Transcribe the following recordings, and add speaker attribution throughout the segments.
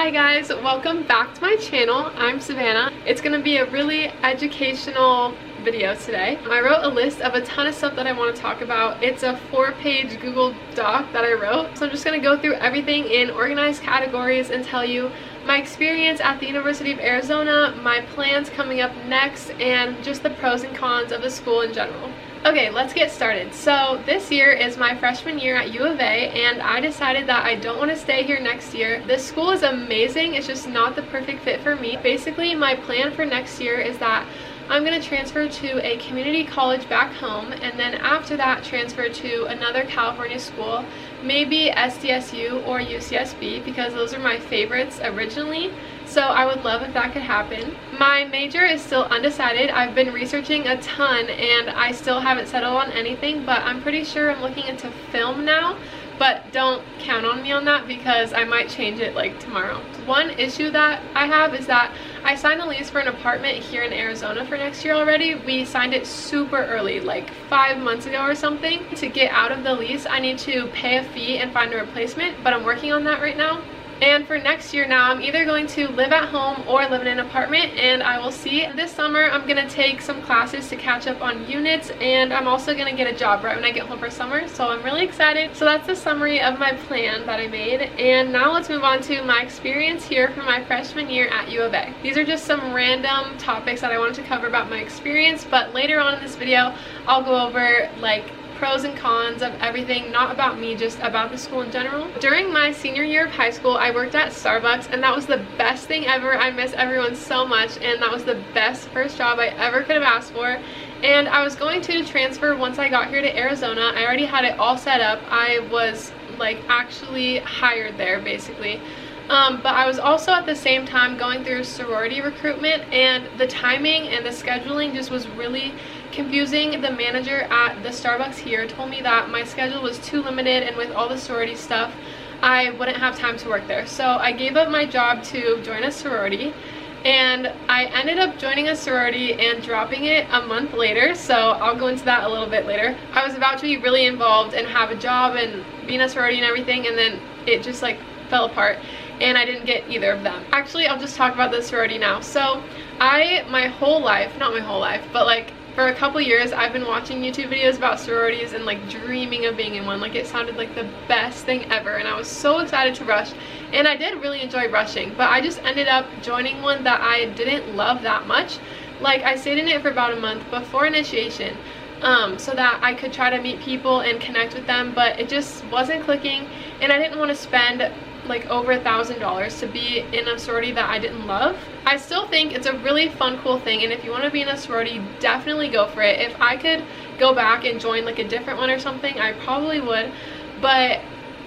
Speaker 1: Hi guys, welcome back to my channel. I'm Savannah. It's gonna be a really educational video today. I wrote a list of a ton of stuff that I want to talk about. It's a 4-page Google Doc that I wrote. So I'm just gonna go through everything in organized categories and tell you my experience at the University of Arizona, my plans coming up next, and just the pros and cons of the school in general. Okay, let's get started. So this year is my freshman year at U of A, and I decided that I don't want to stay here next year. This school is amazing, it's just not the perfect fit for me. Basically, my plan for next year is that I'm going to transfer to a community college back home, and then after that transfer to another California school, maybe SDSU or UCSB, because those are my favorites originally. So I would love if that could happen. My major is still undecided. I've been researching a ton and I still haven't settled on anything, but I'm pretty sure I'm looking into film now. But don't count on me on that because I might change it like tomorrow. One issue that I have is that I signed a lease for an apartment here in Arizona for next year already. We signed it super early, like 5 months ago or something. To get out of the lease, I need to pay a fee and find a replacement, but I'm working on that right now. And for next year now, I'm either going to live at home or live in an apartment, and I will see. This summer, I'm going to take some classes to catch up on units, and I'm also going to get a job right when I get home for summer, so I'm really excited. So that's the summary of my plan that I made, and now let's move on to my experience here for my freshman year at U of A. These are just some random topics that I wanted to cover about my experience, but later on in this video, I'll go over like pros and cons of everything, not about me, just about the school in general. During my senior year of high school, I worked at Starbucks, and that was the best thing ever. I miss everyone so much, and that was the best first job I ever could have asked for. And I was going to transfer once I got here to Arizona. I already had it all set up. I was like actually hired there basically. But I was also at the same time going through sorority recruitment, and the timing and the scheduling just was really confusing. The manager at the Starbucks here told me that my schedule was too limited, and with all the sorority stuff, I wouldn't have time to work there. So I gave up my job to join a sorority, and I ended up joining a sorority and dropping it a month later, so I'll go into that a little bit later. I was about to be really involved and have a job and be in a sorority and everything, and then it just like fell apart and I didn't get either of them. Actually, I'll just talk about the sorority now. So my whole life, not my whole life, but like for a couple years, I've been watching YouTube videos about sororities and like dreaming of being in one. Like it sounded like the best thing ever, and I was so excited to rush, and I did really enjoy rushing, but I just ended up joining one that I didn't love that much. Like I stayed in it for about a month before initiation, so that I could try to meet people and connect with them, but it just wasn't clicking, and I didn't want to spend like over $1,000 to be in a sorority that I didn't love. I still think it's a really fun, cool thing, and if you want to be in a sorority, definitely go for it. If I could go back and join like a different one or something, I probably would, but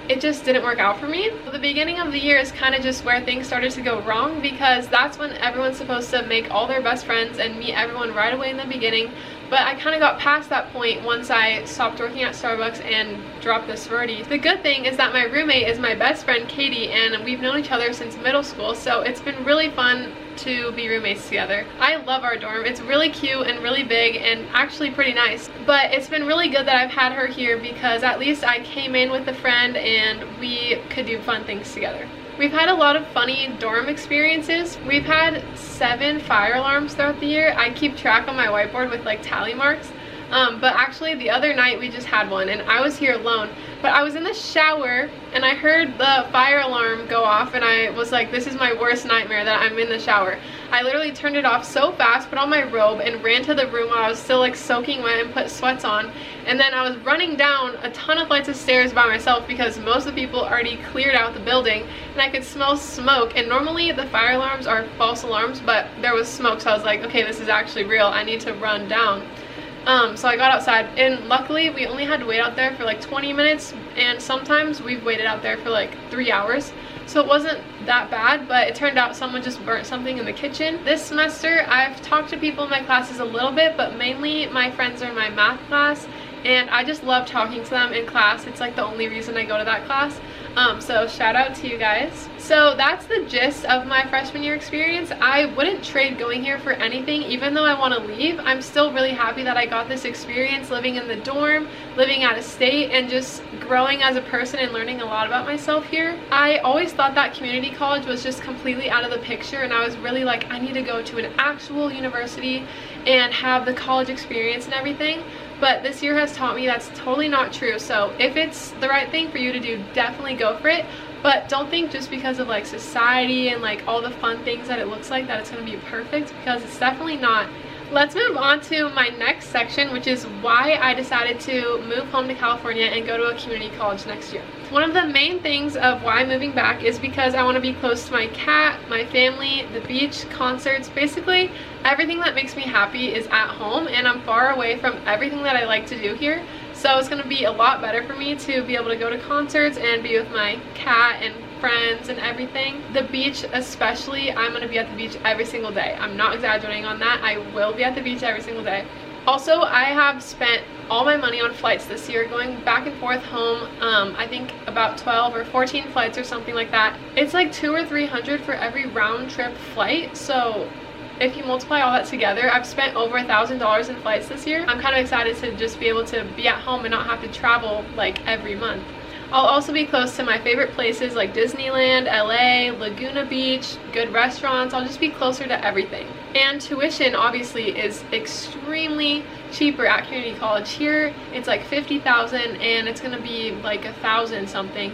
Speaker 1: it just didn't work out for me. The beginning of the year is kind of just where things started to go wrong, because that's when everyone's supposed to make all their best friends and meet everyone right away in the beginning. But I kind of got past that point once I stopped working at Starbucks and dropped the sorority. The good thing is that my roommate is my best friend, Katie, and we've known each other since middle school, so it's been really fun to be roommates together. I love our dorm. It's really cute and really big and actually pretty nice. But it's been really good that I've had her here, because at least I came in with a friend and we could do fun things together. We've had a lot of funny dorm experiences. We've had 7 fire alarms throughout the year. I keep track on my whiteboard with like tally marks. But actually the other night we just had one, and I was here alone, but I was in the shower and I heard the fire alarm go off, and I was like, this is my worst nightmare that I'm in the shower. I literally turned it off so fast, put on my robe, and ran to the room while I was still like soaking wet and put sweats on, and then I was running down a ton of flights of stairs by myself because most of the people already cleared out the building, and I could smell smoke. And normally the fire alarms are false alarms, but there was smoke, so I was like, okay, this is actually real, I need to run down. So I got outside, and luckily we only had to wait out there for like 20 minutes, and sometimes we've waited out there for like 3 hours, so it wasn't that bad. But it turned out someone just burnt something in the kitchen. This semester I've talked to people in my classes a little bit, but mainly my friends are in my math class, and I just love talking to them in class. It's like the only reason I go to that class. So shout out to you guys. So that's the gist of my freshman year experience. I wouldn't trade going here for anything. Even though I want to leave, I'm still really happy that I got this experience living in the dorm, living out of state, and just growing as a person and learning a lot about myself here. I always thought that community college was just completely out of the picture, and I was really like, I need to go to an actual university and have the college experience and everything. But this year has taught me that's totally not true. So if it's the right thing for you to do, definitely go for it. But don't think just because of like society and like all the fun things that it looks like that it's going to be perfect, because it's definitely not. Let's move on to my next section, which is why I decided to move home to California and go to a community college next year. One of the main things of why I'm moving back is because I want to be close to my cat, my family, the beach, concerts. Basically, everything that makes me happy is at home, and I'm far away from everything that I like to do here. So it's going to be a lot better for me to be able to go to concerts and be with my cat and friends and everything. The beach especially, I'm going to be at the beach every single day. I'm not exaggerating on that. I will be at the beach every single day. Also, I have spent all my money on flights this year, going back and forth home. I think about 12 or 14 flights or something like that. It's like $200 or $300 for every round trip flight. So if you multiply all that together, I've spent over $1,000 in flights this year. I'm kind of excited to just be able to be at home and not have to travel like every month. I'll also be close to my favorite places like Disneyland, LA, Laguna Beach, good restaurants. I'll just be closer to everything. And tuition obviously is extremely cheaper at community college here. It's like $50,000 and it's gonna be like $1,000 something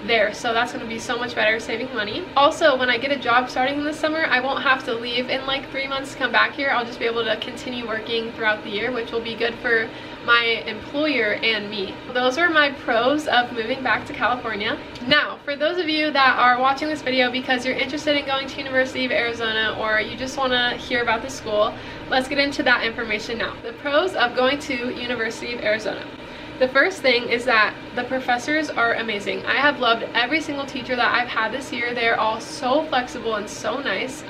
Speaker 1: there, so that's going to be so much better, saving money. Also, when I get a job starting this summer, I won't have to leave in like 3 months to come back here. I'll just be able to continue working throughout the year, which will be good for my employer and me. Those are my pros of moving back to California. Now, for those of you that are watching this video because you're interested in going to University of Arizona, or you just want to hear about the school, let's get into that information now. The pros of going to University of Arizona. The first thing is that the professors are amazing. I have loved every single teacher that I've had this year. They're all so flexible and so nice.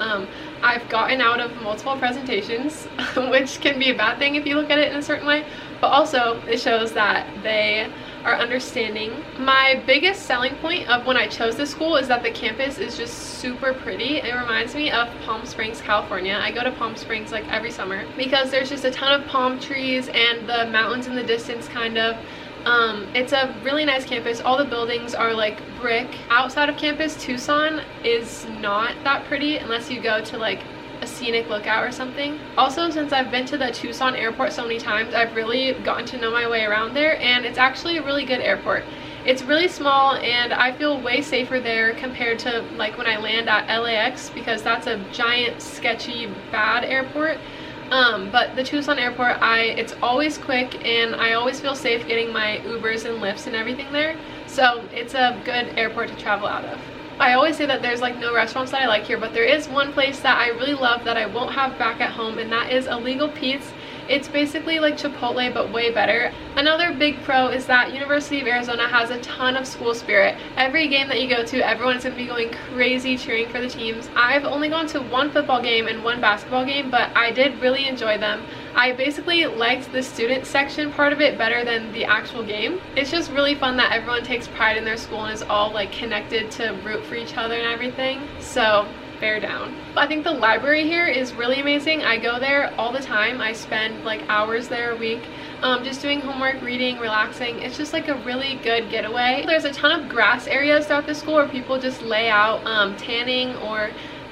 Speaker 1: I've gotten out of multiple presentations, which can be a bad thing if you look at it in a certain way, but also it shows that they are understanding. My biggest selling point of when I chose this school is that the campus is just super pretty. It reminds me of Palm Springs, California. I go to Palm Springs like every summer because there's just a ton of palm trees and the mountains in the distance kind of. It's a really nice campus. All the buildings are like brick. Outside of campus, Tucson is not that pretty unless you go to like a scenic lookout or something. Also, since I've been to the Tucson airport so many times, I've really gotten to know my way around there, and it's actually a really good airport. It's really small and I feel way safer there compared to like when I land at LAX, because that's a giant, sketchy, bad airport. But the Tucson airport, it's always quick and I always feel safe getting my Ubers and Lyfts and everything there. So it's a good airport to travel out of. I always say that there's like no restaurants that I like here, but there is one place that I really love that I won't have back at home, and that is Illegal Pete's. It's basically like Chipotle, but way better. Another big pro is that University of Arizona has a ton of school spirit. Every game that you go to, everyone's going to be going crazy cheering for the teams. I've only gone to one football game and one basketball game, but I did really enjoy them. I basically liked the student section part of it better than the actual game. It's just really fun that everyone takes pride in their school and is all like connected to root for each other and everything. So bear down. I think the library here is really amazing. I go there all the time. I spend like hours there a week just doing homework, reading, relaxing. It's just like a really good getaway. There's a ton of grass areas throughout the school where people just lay out tanning or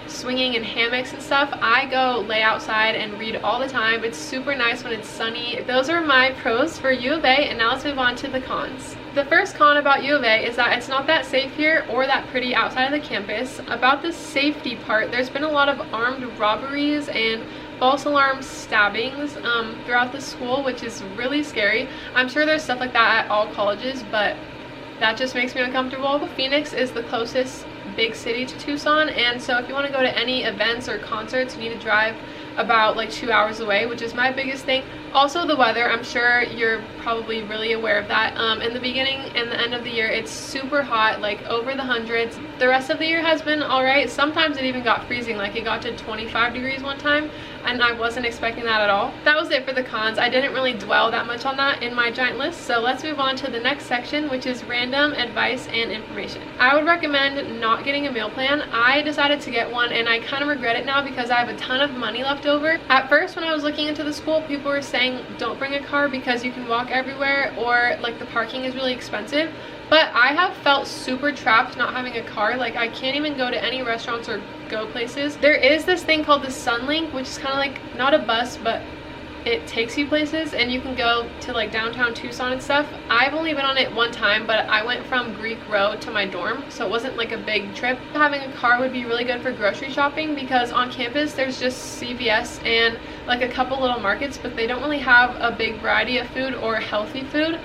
Speaker 1: swinging in hammocks and stuff. I go lay outside and read all the time. It's super nice when it's sunny. Those are my pros for U of A, and now let's move on to the cons. The first con about U of A is that it's not that safe here or that pretty outside of the campus. About the safety part, there's been a lot of armed robberies and false alarm stabbings throughout the school, which is really scary. I'm sure there's stuff like that at all colleges, but that just makes me uncomfortable. Phoenix is the closest big city to Tucson, and so if you want to go to any events or concerts, you need to drive about like 2 hours away, which is my biggest thing. Also the weather, I'm sure you're probably really aware of that. In the beginning and the end of the year, it's super hot, like over the hundreds. The rest of the year has been alright. Sometimes it even got freezing, like it got to 25 degrees one time, and I wasn't expecting that at all. That was it for the cons. I didn't really dwell that much on that in my giant list, so let's move on to the next section, which is random advice and information. I would recommend not getting a meal plan. I decided to get one, and I kind of regret it now because I have a ton of money left over. At first, when I was looking into the school, people were saying don't bring a car because you can walk everywhere, or like the parking is really expensive. But I have felt super trapped not having a car. Like I can't even go to any restaurants or go places. There is this thing called the Sunlink, which is kind of like not a bus, but it takes you places, and you can go to like downtown Tucson and stuff. I've only been on it one time, but I went from Greek Row to my dorm, so it wasn't like a big trip. Having a car would be really good for grocery shopping because on campus there's just CVS and like a couple little markets, but they don't really have a big variety of food or healthy food.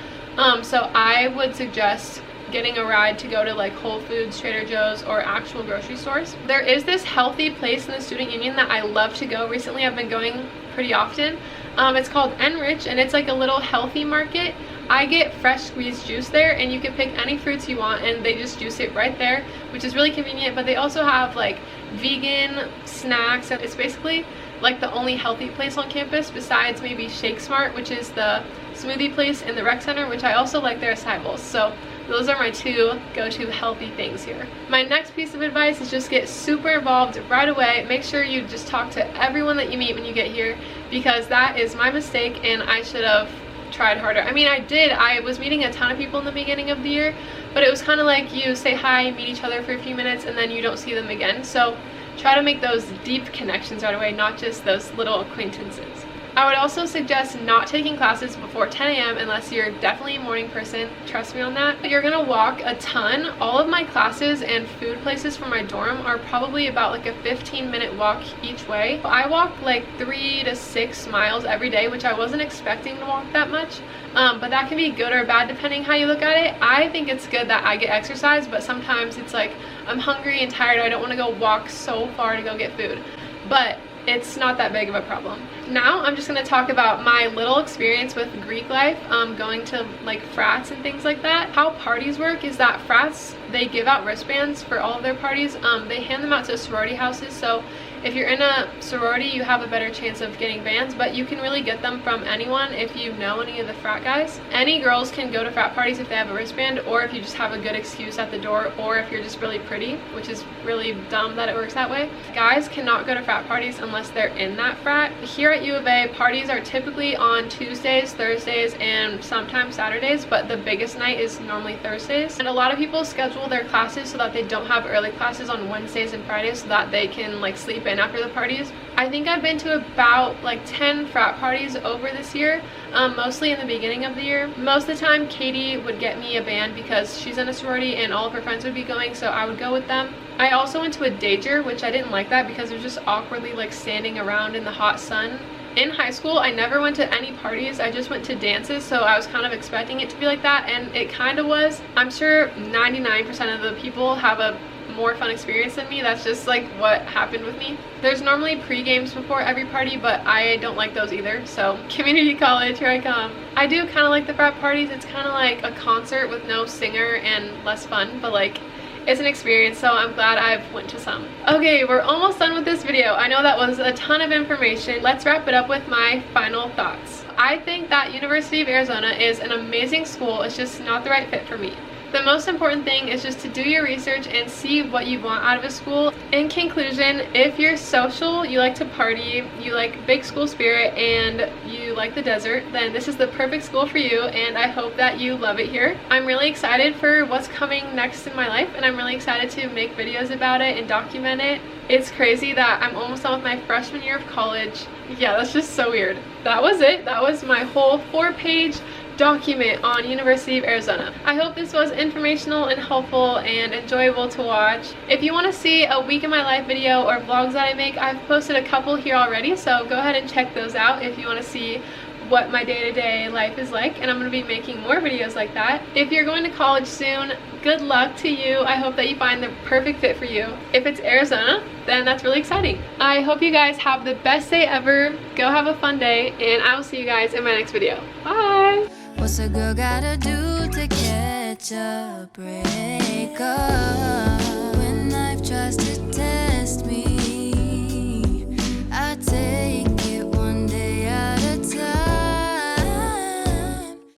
Speaker 1: So I would suggest getting a ride to go to like Whole Foods, Trader Joe's, or actual grocery stores. There is this healthy place in the student union that I love to go. Recently I've been going pretty often. It's called Enrich, and it's like a little healthy market. I get fresh squeezed juice there, and you can pick any fruits you want and they just juice it right there, which is really convenient. But they also have like vegan snacks, and it's basically like the only healthy place on campus besides maybe Shake Smart, which is the smoothie place in the rec center, which I also like their acai bowls. So those are my two go-to healthy things here. My next piece of advice is just get super involved right away. Make sure you just talk to everyone that you meet when you get here, because that is my mistake and I should have tried harder. I mean, I did. I was meeting a ton of people in the beginning of the year, but it was kind of like you say hi, meet each other for a few minutes, and then you don't see them again. So try to make those deep connections right away, not just those little acquaintances. I would also suggest not taking classes before 10 a.m. unless you're definitely a morning person. Trust me on that. You're gonna walk a ton. All of my classes and food places from my dorm are probably about like a 15-minute walk each way. I walk like 3 to 6 miles every day, which I wasn't expecting to walk that much. But that can be good or bad depending how you look at it. I think it's good that I get exercise, but sometimes it's like I'm hungry and tired. I don't want to go walk so far to go get food. But it's not that big of a problem. Now I'm just going to talk about my little experience with Greek life, going to like frats and things like that. How parties work is that frats, they give out wristbands for all of their parties. They hand them out to sorority houses, so if you're in a sorority you have a better chance of getting bands, but you can really get them from anyone if you know any of the frat guys. Any girls can go to frat parties if they have a wristband, or if you just have a good excuse at the door, or if you're just really pretty, which is really dumb that it works that way. Guys cannot go to frat parties unless they're in that frat. Here at U of A, parties are typically on Tuesdays, Thursdays, and sometimes Saturdays, but the biggest night is normally Thursdays. And a lot of people schedule their classes so that they don't have early classes on Wednesdays and Fridays so that they can like sleep in after the parties. I think I've been to about like 10 frat parties over this year, mostly in the beginning of the year. Most of the time Katie would get me a band because she's in a sorority and all of her friends would be going, so I would go with them. I also went to a dager, which I didn't like that because it was just awkwardly like standing around in the hot sun. In high school, I never went to any parties. I just went to dances, so I was kind of expecting it to be like that, and it kind of was. I'm sure 99% of the people have a more fun experience than me. That's just like what happened with me. There's normally pre-games before every party, but I don't like those either. So community college, here I come. I do kind of like the frat parties. It's kind of like a concert with no singer and less fun, but like it's an experience, so I'm glad I've went to some. Okay, we're almost done with this video. I know that was a ton of information. Let's wrap it up with my final thoughts. I think that University of Arizona is an amazing school. It's just not the right fit for me. The most important thing is just to do your research and see what you want out of a school. In conclusion, if you're social, you like to party, you like big school spirit, and you like the desert, then this is the perfect school for you, and I hope that you love it here. I'm really excited for what's coming next in my life, and I'm really excited to make videos about it and document it. It's crazy that I'm almost done with my freshman year of college. Yeah, that's just so weird. That was it. That was my whole 4-page document on University of Arizona. I hope this was informational and helpful and enjoyable to watch. If you want to see a week in my life video or vlogs that I make, I've posted a couple here already, so go ahead and check those out if you want to see what my day-to-day life is like, and I'm going to be making more videos like that. If you're going to college soon, good luck to you. I hope that you find the perfect fit for you. If it's Arizona, then that's really exciting. I hope you guys have the best day ever. Go have a fun day, and I will see you guys in my next video. Bye!
Speaker 2: What's a girl gotta do to catch a break up?